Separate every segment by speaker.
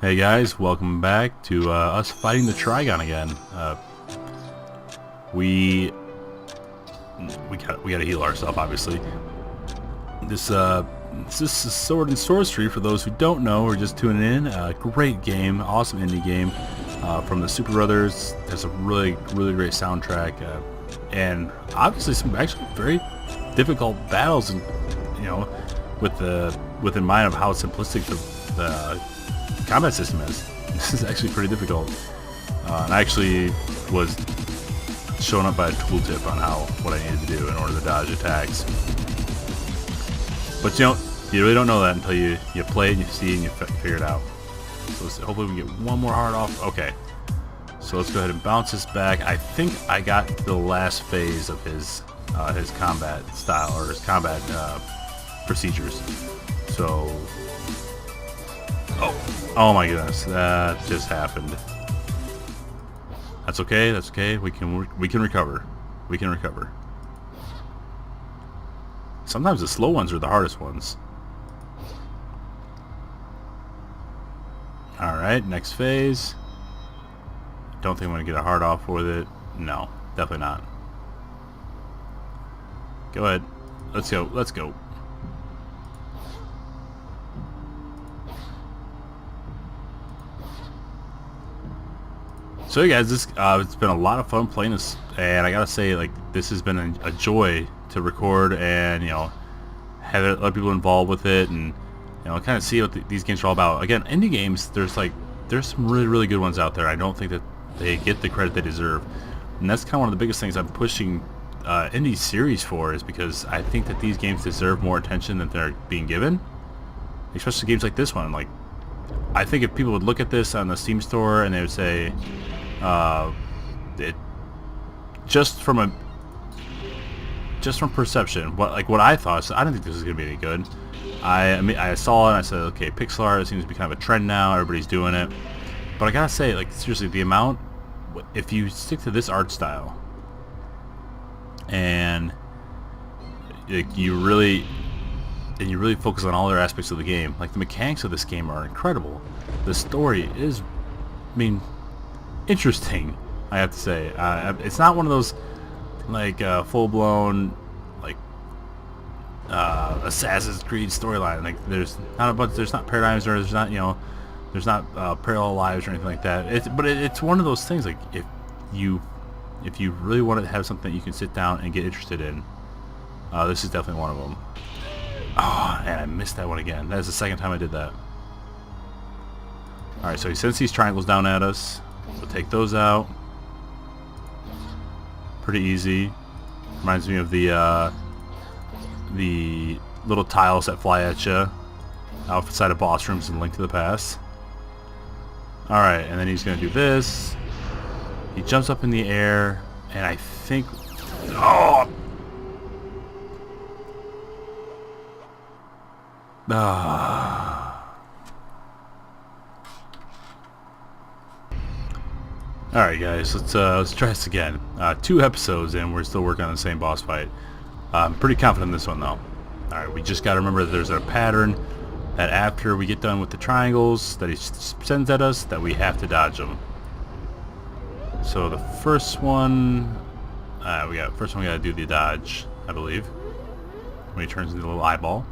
Speaker 1: Hey guys, welcome back to us fighting the Trigon again. We gotta heal ourselves, obviously. This is Sword and Sworcery for those who don't know or just tuning in. Great game, awesome indie game from the SuperBrothers. Has a really great soundtrack, and obviously some actually very difficult battles, and with in mind of how simplistic the combat system is. This is actually pretty difficult. And I actually was shown up by a tooltip on what I needed to do in order to dodge attacks. But you really don't know that until you play and you see and you figure it out. So hopefully we can get one more heart off. Okay. So let's go ahead and bounce this back. I think I got the last phase of his combat style, or his combat procedures. So oh my goodness, that just happened. That's okay. That's okay. We can recover. We can recover. Sometimes the slow ones are the hardest ones. All right, next phase. Don't think I'm gonna get a heart off with it. No, definitely not. Go ahead. Let's go. Let's go. So yeah, guys, it's been a lot of fun playing this, and I gotta say, like, this has been a joy to record and have other people involved with it, and kind of see what these games are all about. Again, indie games, there's some really good ones out there. I don't think that they get the credit they deserve, and that's kind of one of the biggest things I'm pushing indie series for, is because I think that these games deserve more attention than they're being given, especially games like this one. Like, I think if people would look at this on the Steam store and they would say, just from perception, what I thought, so I didn't think this was gonna be any good. I saw it and I said, okay, pixel art seems to be kind of a trend now. Everybody's doing it, but I gotta say, like, seriously, the amount, if you stick to this art style and you really focus on all other aspects of the game, like the mechanics of this game are incredible. The story is, interesting, I have to say. It's not one of those like full-blown like Assassin's Creed storyline. Like, there's not paradigms, or there's not parallel lives or anything like that. It's one of those things, like, if you really want to have something that you can sit down and get interested in, this is definitely one of them. Oh, and I missed that one again. That's the second time I did that. Alright, so he sends these triangles down at us. We'll take those out. Pretty easy. Reminds me of the little tiles that fly at you outside of boss rooms in Link to the Past. Alright, and then he's going to do this. He jumps up in the air, and I think... Oh! Alright guys, let's try this again. 2 episodes and we're still working on the same boss fight. I'm pretty confident in this one though. Alright, we just gotta remember that there's a pattern that after we get done with the triangles that he sends at us, that we have to dodge them. So the first one, we gotta do the dodge, I believe. When he turns into a little eyeball.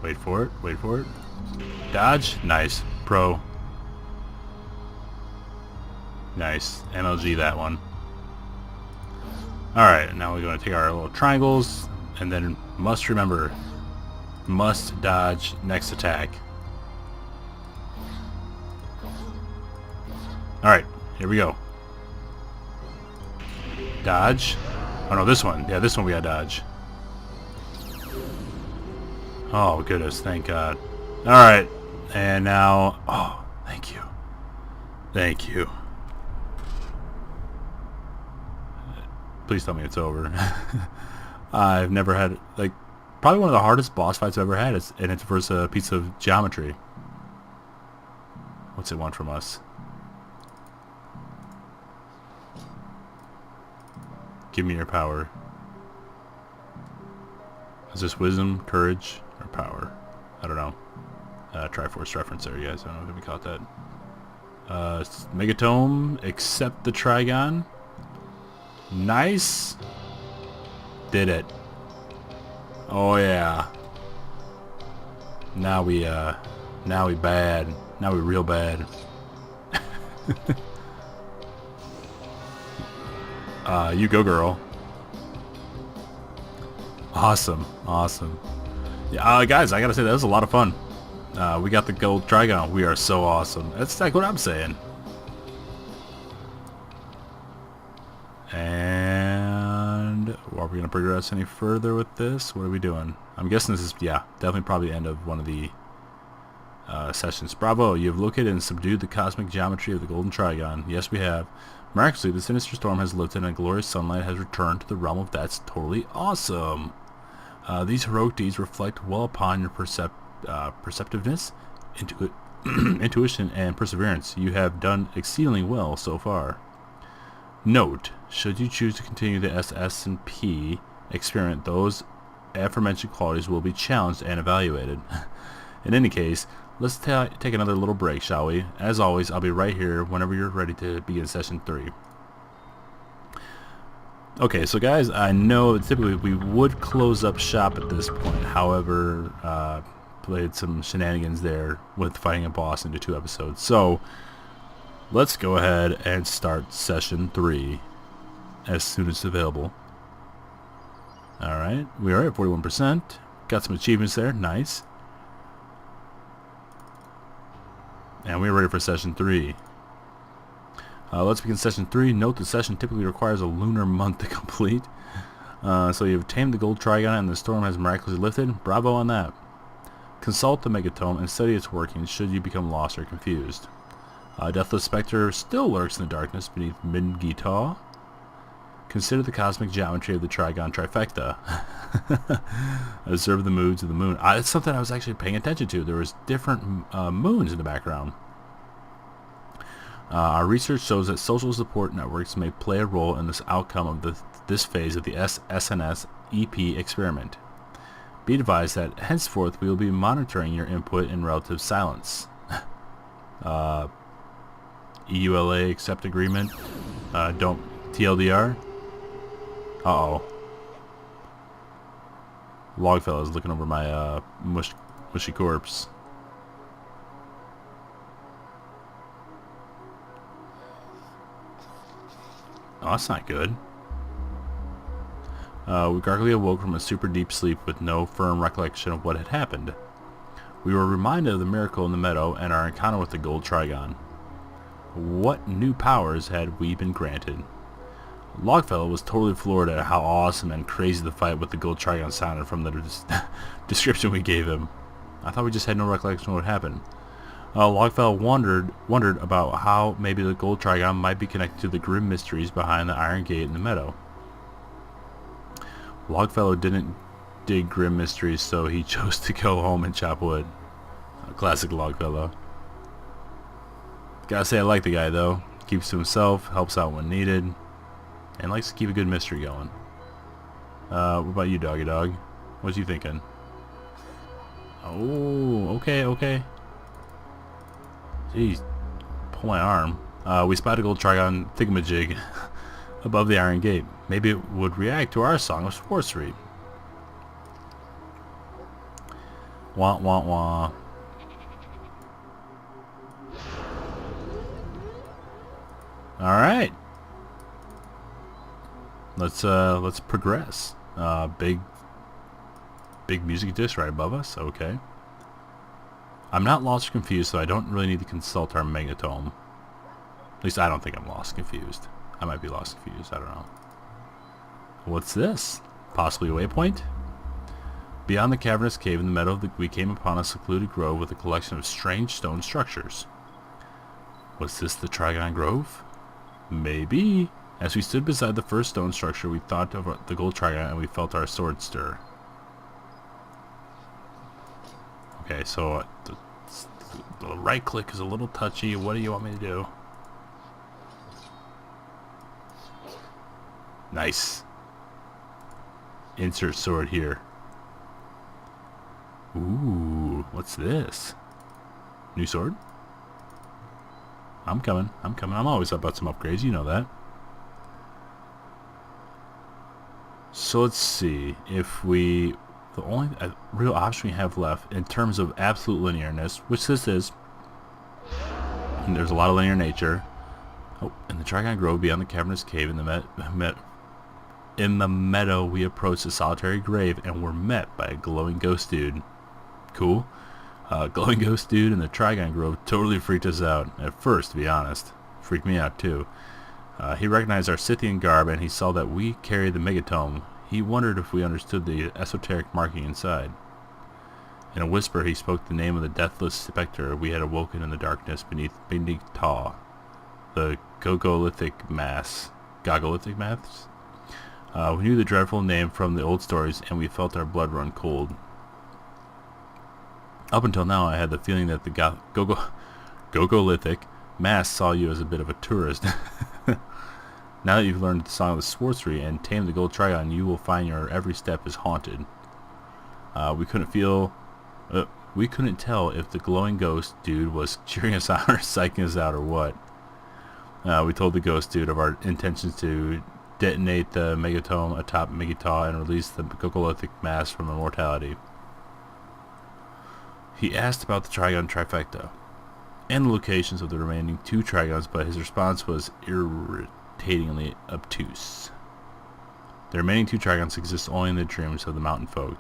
Speaker 1: Wait for it, wait for it. Dodge, nice. Pro. Nice. MLG that one. Alright, now we're going to take our little triangles, and then must remember, must dodge next attack. Alright, here we go. Dodge. Oh no, this one. Yeah, this one we gotta dodge. Oh goodness, thank God. Alright, and now... Oh, thank you. Thank you. Please tell me it's over. I've never had... Like, probably one of the hardest boss fights I've ever had, and it's versus a piece of geometry. What's it want from us? Give me your power. Is this wisdom, courage, or power? I don't know. Triforce reference there, you guys. I don't know if we caught that. Megatome, accept the Trigon. Nice. Did it. Oh yeah. Now we bad. Now we real bad. You go, girl. Awesome, awesome. Yeah, guys, I gotta say that was a lot of fun. We got the gold Trigon. We are so awesome. That's like what I'm saying. And are we gonna progress any further with this? What are we doing? I'm guessing this is, yeah, definitely probably the end of one of the sessions. Bravo, you have located and subdued the cosmic geometry of the golden Trigon. Yes, we have. Miraculously, the sinister storm has lifted and glorious sunlight has returned to the realm of that's totally awesome. These heroic deeds reflect well upon your perceptiveness, intuition, and perseverance. You have done exceedingly well so far. Note, should you choose to continue the SS&P experiment, those aforementioned qualities will be challenged and evaluated. In any case, let's take another little break, shall we? As always, I'll be right here whenever you're ready to begin session 3. Okay, so guys, I know typically we would close up shop at this point. However, played some shenanigans there with fighting a boss into 2 episodes. So, let's go ahead and start session 3 as soon as available. Alright, we are at 41%. Got some achievements there, nice. And we're ready for session 3. Let's begin session 3. Note the session typically requires a lunar month to complete. So you've tamed the gold Trigon and the storm has miraculously lifted. Bravo on that. Consult the Megatome and study its workings should you become lost or confused. Deathless Spectre still lurks in the darkness beneath Midgitaw. Consider the cosmic geometry of the Trigon trifecta. Observe the moods of the moon. It's something I was actually paying attention to. There was different moons in the background. Our research shows that social support networks may play a role in this outcome of this phase of the SNS EP experiment. Be advised that henceforth we will be monitoring your input in relative silence. EULA accept agreement. Don't TLDR. Uh-oh. Logfellow is looking over my mushy corpse. Oh, that's not good. We gargly awoke from a super deep sleep with no firm recollection of what had happened. We were reminded of the miracle in the meadow and our encounter with the gold Trigon. What new powers had we been granted? Logfellow was totally floored at how awesome and crazy the fight with the gold Trigon sounded from the description we gave him. I thought we just had no recollection of what happened. Logfellow wondered about how maybe the gold Trigon might be connected to the grim mysteries behind the iron gate in the meadow. Logfellow didn't dig grim mysteries, so he chose to go home and chop wood. Classic Logfellow. Gotta say I like the guy though. Keeps to himself, helps out when needed, and likes to keep a good mystery going. What about you, doggy dog? What you thinking? Oh, okay. Jeez, pull my arm. We spotted a gold Trigon thingamajig above the iron gate. Maybe it would react to our song of Sworcery. Wah wah wah. All right. Let's progress. Big music disc right above us. Okay. I'm not lost or confused, so I don't really need to consult our Megatome. At least I don't think I'm lost and confused. I might be lost and confused. I don't know. What's this? Possibly a waypoint? Beyond the cavernous cave in the meadow, we came upon a secluded grove with a collection of strange stone structures. Was this the Trigon Grove? Maybe. As we stood beside the first stone structure, we thought of the gold Trigon and we felt our sword stir. Okay, so the right click is a little touchy. What do you want me to do? Nice. Insert sword here. Ooh, What's this? New sword? I'm coming. I'm coming. I'm always about some upgrades. You know that. So let's see if we... The only real option we have left in terms of absolute linearness, which this is, and there's a lot of linear nature. Oh, in the Trigon Grove beyond the cavernous cave in the meadow, we approached a solitary grave and were met by a glowing ghost dude. Cool. Glowing ghost dude in the Trigon Grove totally freaked us out. At first, to be honest. Freaked me out too. He recognized our Scythian garb and he saw that we carried the megatome. He wondered if we understood the esoteric marking inside. In a whisper, he spoke the name of the deathless specter we had awoken in the darkness beneath Ta, the Gogolithic Mass. Gogolithic Mass? We knew the dreadful name from the old stories, and we felt our blood run cold. Up until now, I had the feeling that the Gogolithic Mass saw you as a bit of a tourist. Now that you've learned the song of the Sworcery and tamed the Gold Trigon, you will find your every step is haunted. We couldn't tell if the glowing ghost dude was cheering us on or psyching us out or what. We told the ghost dude of our intentions to detonate the megatome atop Megitaw and release the Gogolithic Mass from immortality. He asked about the Trigon Trifecta and the locations of the remaining 2 Trigons, but his response was irritatingly obtuse. The remaining 2 Trigons exist only in the dreams of the mountain folk.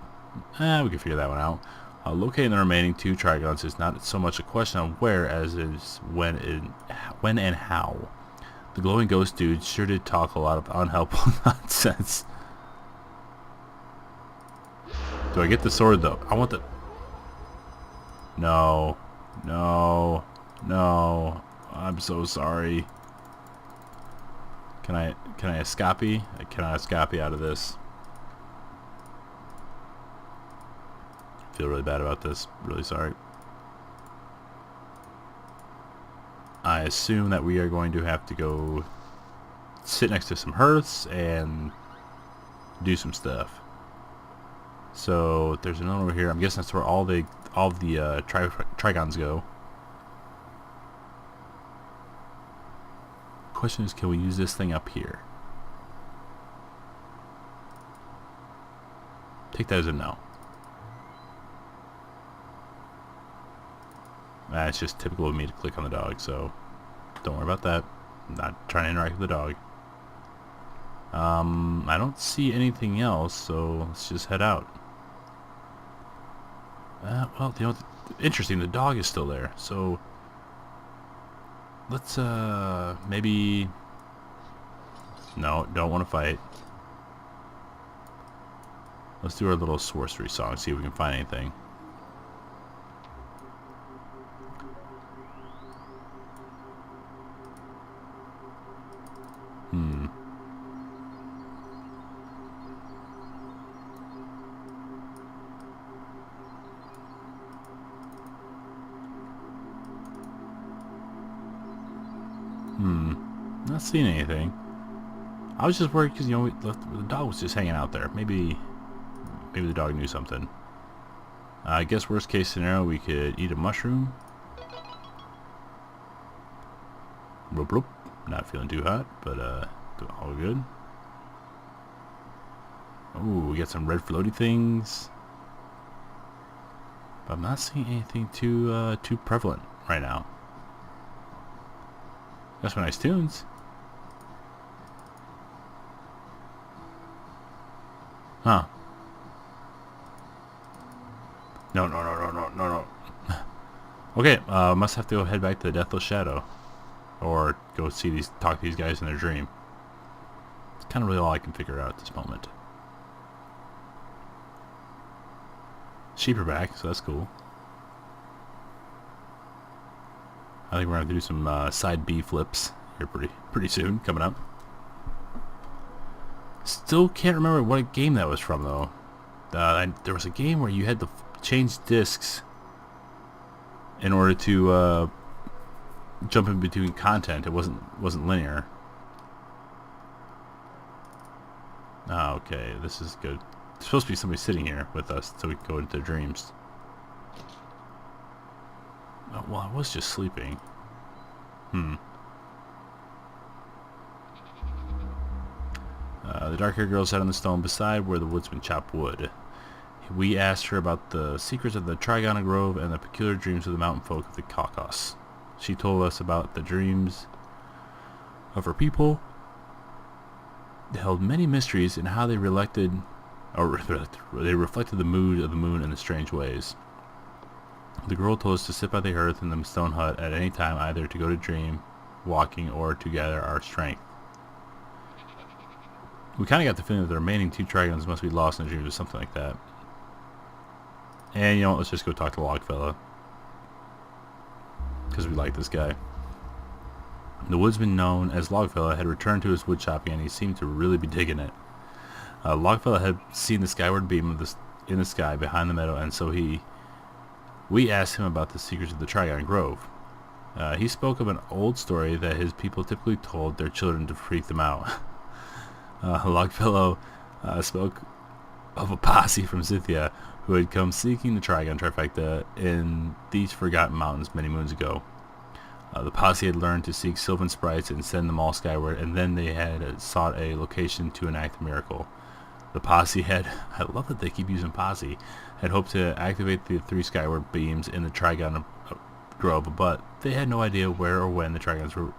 Speaker 1: We can figure that one out. Locating the remaining 2 Trigons is not so much a question of where as it is when and how. The glowing ghost dude sure did talk a lot of unhelpful nonsense. Do I get the sword though? I want the... No. No. No. I'm so sorry. Can I escape? I cannot escape out of this. I feel really bad about this. Really sorry. I assume that we are going to have to go sit next to some hearths and do some stuff. So there's another over here. I'm guessing that's where all the Trigons go. Question is, can we use this thing up here? Take that as a no. It's just typical of me to click on the dog, so don't worry about that. I'm not trying to interact with the dog. I don't see anything else, so let's just head out. Well, you know, interesting, the dog is still there, so let's, maybe... No, don't want to fight. Let's do our little Sworcery song, see if we can find anything. Not seeing anything. I was just worried because, you know, the dog was just hanging out there. Maybe the dog knew something. I guess worst case scenario, we could eat a mushroom. Bloop, bloop. Not feeling too hot, but all good. Ooh, we got some red floaty things. But I'm not seeing anything too prevalent right now. Got some nice tunes. Huh. No. Okay, must have to go head back to the Deathless Shadow. Or go talk to these guys in their dream. It's kind of really all I can figure out at this moment. Sheep are back, so that's cool. I think we're going to have to do some side B flips here pretty soon, coming up. Still can't remember what game that was from, though. There was a game where you had to change discs in order to jump in between content. It wasn't linear. Oh, okay, this is good. There's supposed to be somebody sitting here with us so we can go into their dreams. well, I was just sleeping. The dark-haired girl sat on the stone beside where the woodsman chopped wood. We asked her about the secrets of the Trigona Grove and the peculiar dreams of the mountain folk of the Caucasus. She told us about the dreams of her people. They held many mysteries in how they reflected the mood of the moon in strange ways. The girl told us to sit by the hearth in the stone hut at any time, either to go to dream, walking, or to gather our strength. We kind of got the feeling that the remaining 2 Trigons must be lost in the dreams or something like that. And you know what, let's just go talk to Logfella, because we like this guy. The woodsman known as Logfella had returned to his wood chopping, and he seemed to really be digging it. Logfella had seen the skyward beam in the sky behind the meadow, and so we asked him about the secrets of the Trigon Grove. He spoke of an old story that his people typically told their children to freak them out. Logfellow spoke of a posse from Scythia who had come seeking the Trigon trifecta in these forgotten mountains many moons ago. The posse had learned to seek sylvan sprites and send them all skyward, and then they had sought a location to enact the miracle. The posse had, I love that they keep using posse, had hoped to activate the 3 skyward beams in the Trigon Grove, but they had no idea where or when the Trigons were.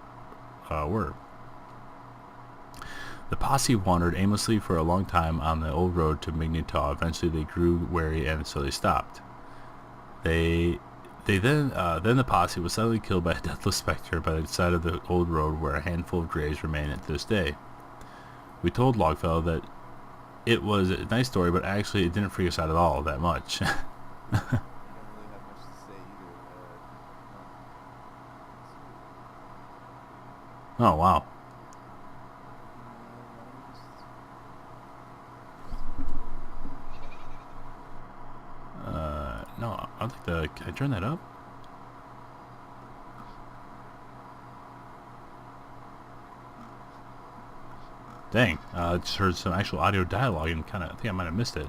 Speaker 1: The posse wandered aimlessly for a long time on the old road to Mignitaw. Eventually they grew wary, and so they stopped. Then the posse was suddenly killed by a deathless specter by the side of the old road, where a handful of graves remain to this day. We told Logfellow that it was a nice story, but actually it didn't freak us out at all that much.
Speaker 2: You don't really have much to say either.
Speaker 1: Oh, wow. No, I'd like to... Can I turn that up? Dang, I just heard some actual audio dialogue and I think I might have missed it.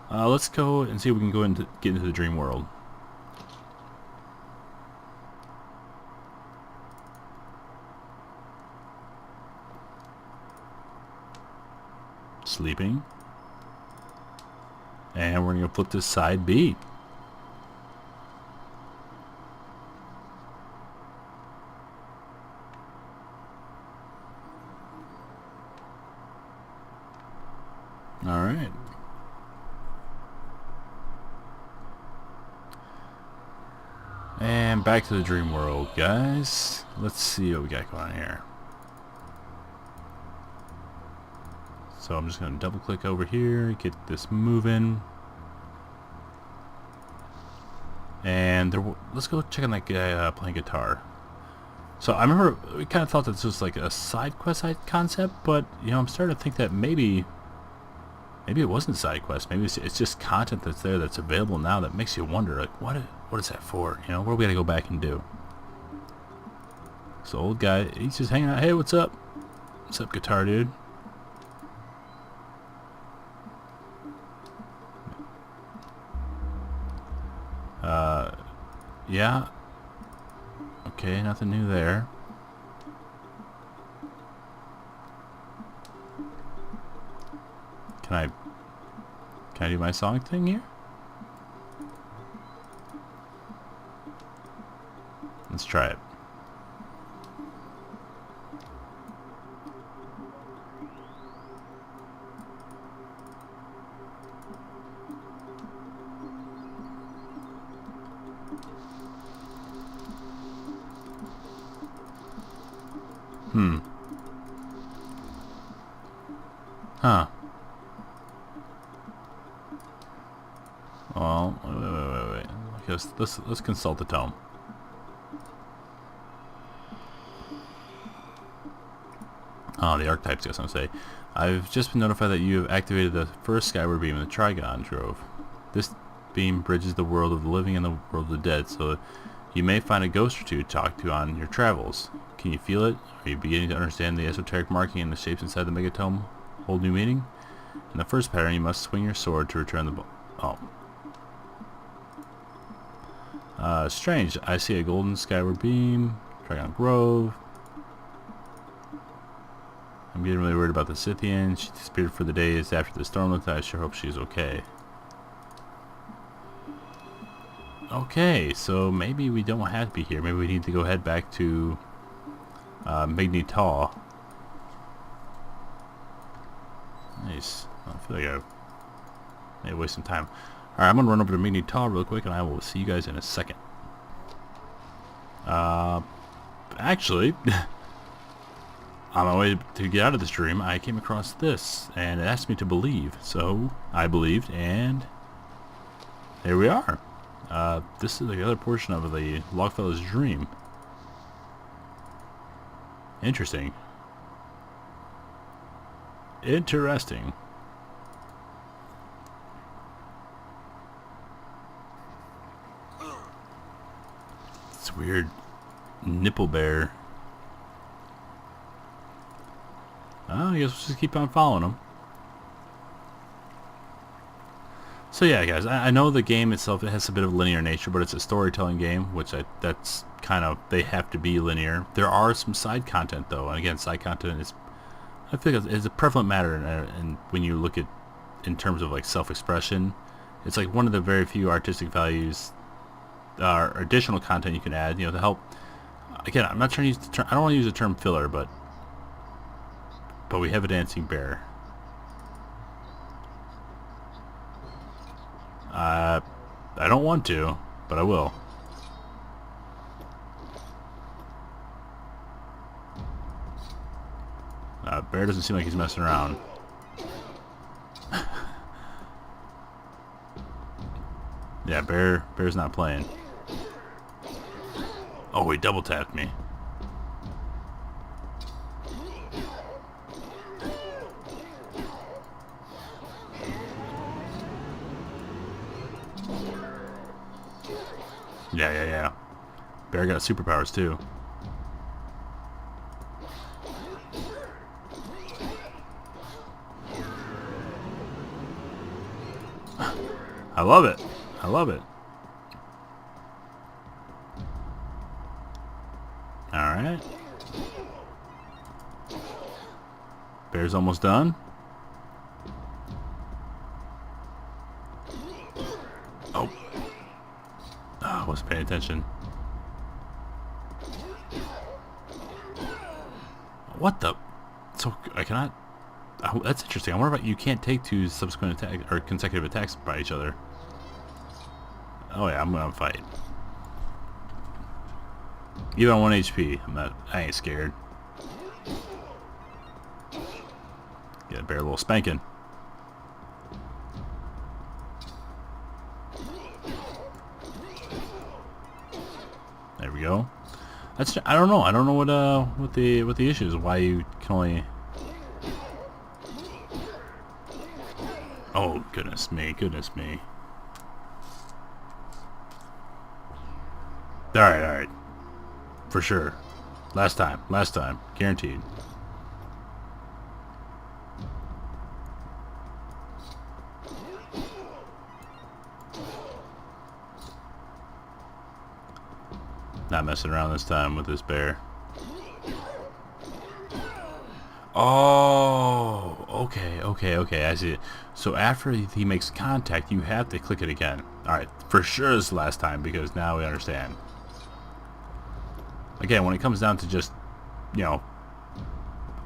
Speaker 1: Let's go and see if we can get into the dream world. Sleeping. And we're going to flip to side B. Alright. And back to the dream world, guys. Let's see what we got going on here. So I'm just going to double click over here, get this moving. And let's go check on that guy playing guitar. So I remember we kind of thought that this was like a side quest concept, but you know, I'm starting to think that maybe it wasn't side quest. Maybe it's just content that's there that's available now that makes you wonder, like, what is that for? You know, what do we got to go back and do? So old guy, he's just hanging out. Hey, what's up? What's up, guitar dude? Yeah. Okay, nothing new there. Can I do my song thing here? Let's try it. Huh. Well, wait. Okay, let's consult the tome. Oh, the archetypes, I guess I'm saying. I've just been notified that you have activated the first skyward beam in the Trigon Grove. This beam bridges the world of the living and the world of the dead, so you may find a ghost or two to talk to on your travels. Can you feel it? Are you beginning to understand the esoteric marking and the shapes inside the megatome hold new meaning? In the first pattern, you must swing your sword to return the Strange. I see a golden skyward beam. Dragon Grove. I'm getting really worried about the Scythian. She disappeared for the days after the storm lifted. I sure hope she's okay. Okay, so maybe we don't have to be here. Maybe we need to go head back to Magnetal. Nice. I feel like I may waste some time. Alright, I'm going to run over to Magnetal real quick and I will see you guys in a second. Actually, on my way to get out of this dream, I came across this and it asked me to believe. So I believed and here we are. This is the other portion of the Logfellow's dream. Interesting. Interesting. It's weird. Nipple bear. Oh, I guess we'll just keep on following him. So yeah, guys, I know the game itself, it has a bit of linear nature, but it's a storytelling game, which that's kind of, they have to be linear. There are some side content though, and again, side content is, I feel like it's a prevalent matter, and when you look at, in terms of like self-expression, it's like one of the very few artistic values, additional content you can add, you know, to help. Again, I'm not trying to use the term, I don't want to use the term filler, but we have a dancing bear. I don't want to, but I will. Bear doesn't seem like he's messing around. Yeah, Bear's not playing. Oh, he double tapped me. Yeah. Bear got superpowers too. I love it. I love it. Alright. Bear's almost done. Oh. I wasn't paying attention. What the? So I cannot. Oh, that's interesting. I wonder about you can't take two subsequent attack or consecutive attacks by each other. Oh yeah, I'm gonna fight. Even on 1 HP, I ain't scared. Get a bear a little spanking. There we go. That's, I don't know. I don't know what the issue is. Why you can only. Oh goodness me! Goodness me! All right. For sure. Last time, guaranteed. Not messing around this time with this bear. Oh, okay, I see it. So after he makes contact, you have to click it again. Alright, for sure this is the last time, because now we understand. Again, when it comes down to just, you know,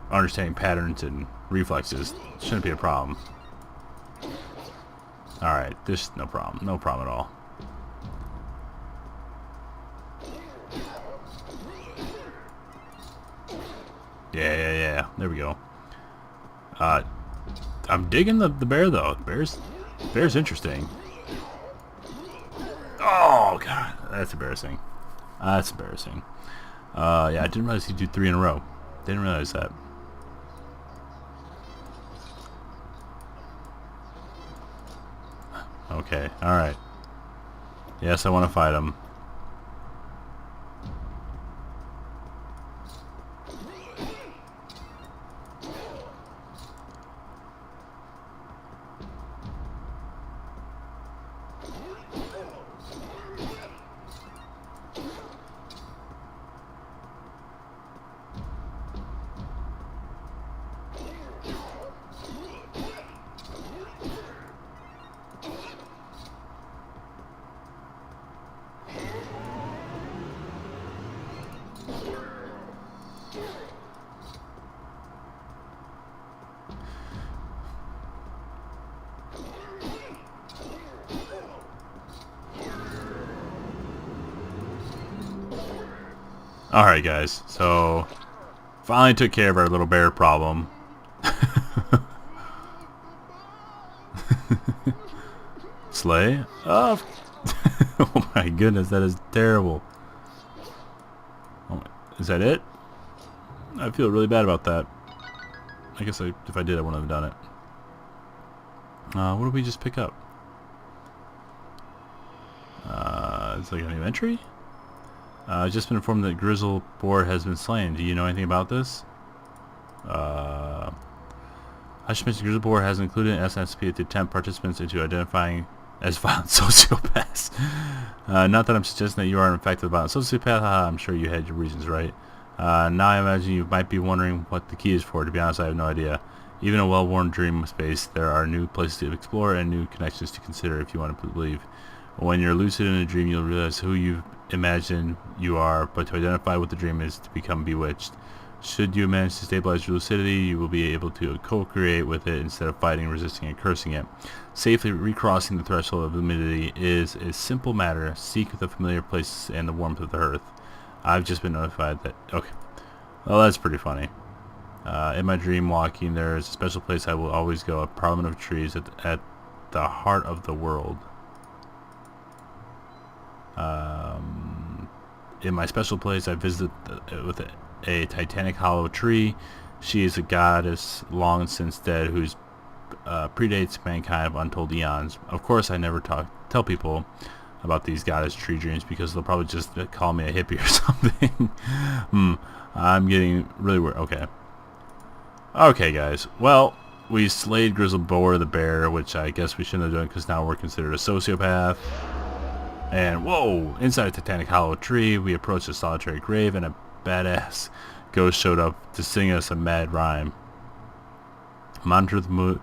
Speaker 1: understanding patterns and reflexes, it shouldn't be a problem. Alright, this, no problem at all. Yeah, there we go. I'm digging the bear though. Bear's interesting. Oh god, that's embarrassing. Yeah, I didn't realize he'd do 3 in a row. Didn't realize that. Okay, alright. Yes, I want to fight him. Alright guys, so finally took care of our little bear problem. Slay? Oh, oh my goodness, that is terrible. Oh, is that it? I feel really bad about that. I guess if I did, I wouldn't have done it. What did we just pick up? It's like a new entry? I've just been informed that Grizzle Boar has been slain. Do you know anything about this? I should mention Grizzle Boar has included an SNSP to tempt participants into identifying as violent sociopaths. Not that I'm suggesting that you are in fact a violent sociopath. I'm sure you had your reasons, right? Now I imagine you might be wondering what the key is for. To be honest, I have no idea. Even in a well-worn dream space, there are new places to explore and new connections to consider if you want to believe. When you're lucid in a dream, you'll realize who you imagine you are, but to identify what the dream is to become bewitched. Should you manage to stabilize your lucidity, you will be able to co-create with it instead of fighting, resisting, and cursing it. Safely recrossing the threshold of lucidity is a simple matter. Seek the familiar places and the warmth of the earth. I've just been notified that... Okay. Well, that's pretty funny. In my dream walking, there is a special place I will always go, a parliament of trees at the heart of the world. In my special place, I visit with a titanic hollow tree. She is a goddess long since dead whose predates mankind of untold eons. Of course, I never tell people about these goddess tree dreams because they'll probably just call me a hippie or something. I'm getting really weird. Okay, guys. Well, we slayed Grizzle Boar the bear, which I guess we shouldn't have done because now we're considered a sociopath. And whoa! Inside a Titanic hollow tree, we approached a solitary grave, and a badass ghost showed up to sing us a mad rhyme. Monitor the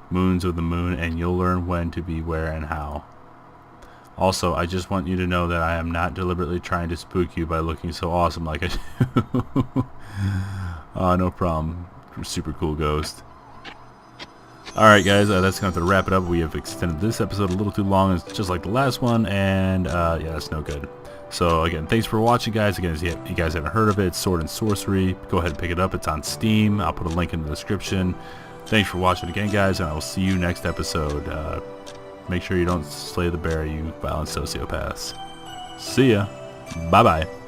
Speaker 1: moons of the moon, and you'll learn when to be where and how. Also, I just want you to know that I am not deliberately trying to spook you by looking so awesome like I do. No problem. Super cool ghost. Alright guys, that's going to have to wrap it up. We have extended this episode a little too long, it's just like the last one, and yeah, that's no good. So again, thanks for watching guys. Again, if you guys haven't heard of it, it's Sword and Sworcery. Go ahead and pick it up, it's on Steam. I'll put a link in the description. Thanks for watching again guys, and I will see you next episode. Make sure you don't slay the bear, you violent sociopaths. See ya. Bye bye.